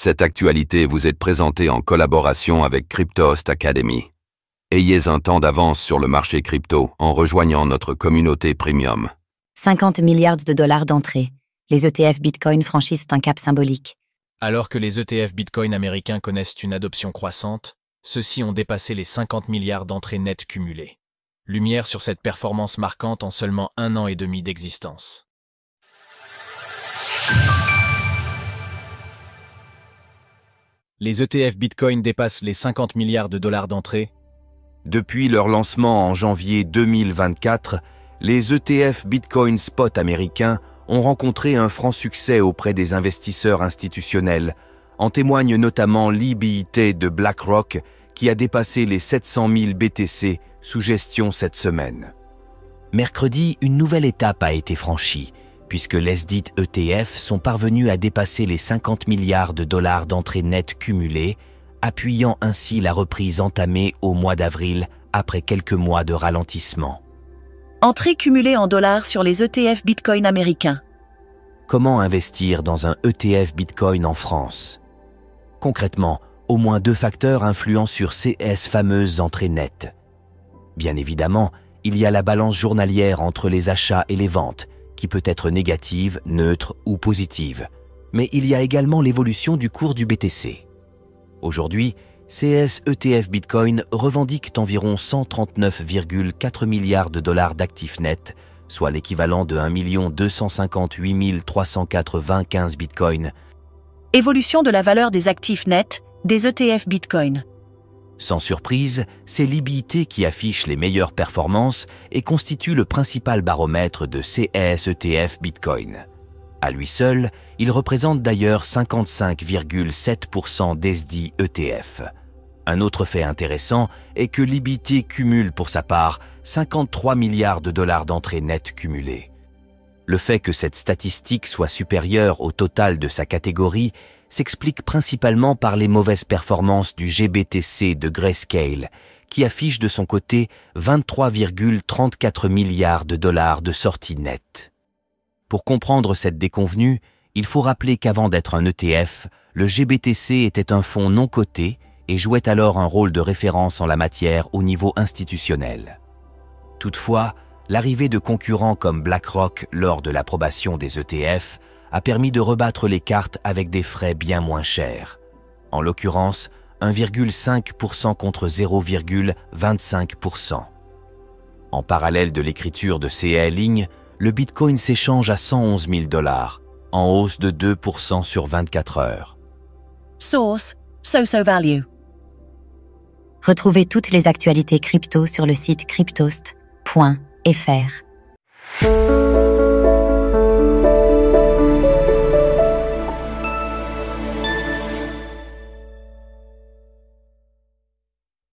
Cette actualité vous est présentée en collaboration avec Cryptost Academy. Ayez un temps d'avance sur le marché crypto en rejoignant notre communauté premium. 50 milliards de dollars d'entrée. Les ETF Bitcoin franchissent un cap symbolique. Alors que les ETF Bitcoin américains connaissent une adoption croissante, ceux-ci ont dépassé les 50 milliards d'entrées nettes cumulées. Lumière sur cette performance marquante en seulement 1 an et demi d'existence. Les ETF Bitcoin dépassent les 50 milliards de dollars d'entrée. Depuis leur lancement en janvier 2024, les ETF Bitcoin Spot américains ont rencontré un franc succès auprès des investisseurs institutionnels. En témoigne notamment l'IBIT de BlackRock qui a dépassé les 700 000 BTC sous gestion cette semaine. Mercredi, une nouvelle étape a été franchie, puisque lesdits ETF sont parvenus à dépasser les 50 milliards de dollars d'entrées nettes cumulées, appuyant ainsi la reprise entamée au mois d'avril après quelques mois de ralentissement. Entrée cumulée en dollars sur les ETF Bitcoin américains. Comment investir dans un ETF Bitcoin en France? Concrètement, au moins 2 facteurs influent sur ces fameuses entrées nettes. Bien évidemment, il y a la balance journalière entre les achats et les ventes, qui peut être négative, neutre ou positive. Mais il y a également l'évolution du cours du BTC. Aujourd'hui, ces ETF Bitcoin revendiquent environ 139,4 milliards de dollars d'actifs nets, soit l'équivalent de 1 258 395 Bitcoin. Évolution de la valeur des actifs nets des ETF Bitcoin. Sans surprise, c'est l'IBIT qui affiche les meilleures performances et constitue le principal baromètre de ces ETF Bitcoin. À lui seul, il représente d'ailleurs 55,7% des ETF. Un autre fait intéressant est que l'IBIT cumule pour sa part 53 milliards de dollars d'entrées nettes cumulées. Le fait que cette statistique soit supérieure au total de sa catégorie s'explique principalement par les mauvaises performances du GBTC de Grayscale, qui affiche de son côté 23,34 milliards de dollars de sorties nettes. Pour comprendre cette déconvenue, il faut rappeler qu'avant d'être un ETF, le GBTC était un fonds non coté et jouait alors un rôle de référence en la matière au niveau institutionnel. Toutefois, l'arrivée de concurrents comme BlackRock lors de l'approbation des ETF a permis de rebattre les cartes avec des frais bien moins chers. En l'occurrence, 1,5% contre 0,25%. En parallèle de l'écriture de ces lignes, le Bitcoin s'échange à 111 000 $, en hausse de 2% sur 24 heures. Source: SoSoValue. Retrouvez toutes les actualités crypto sur le site cryptost.fr.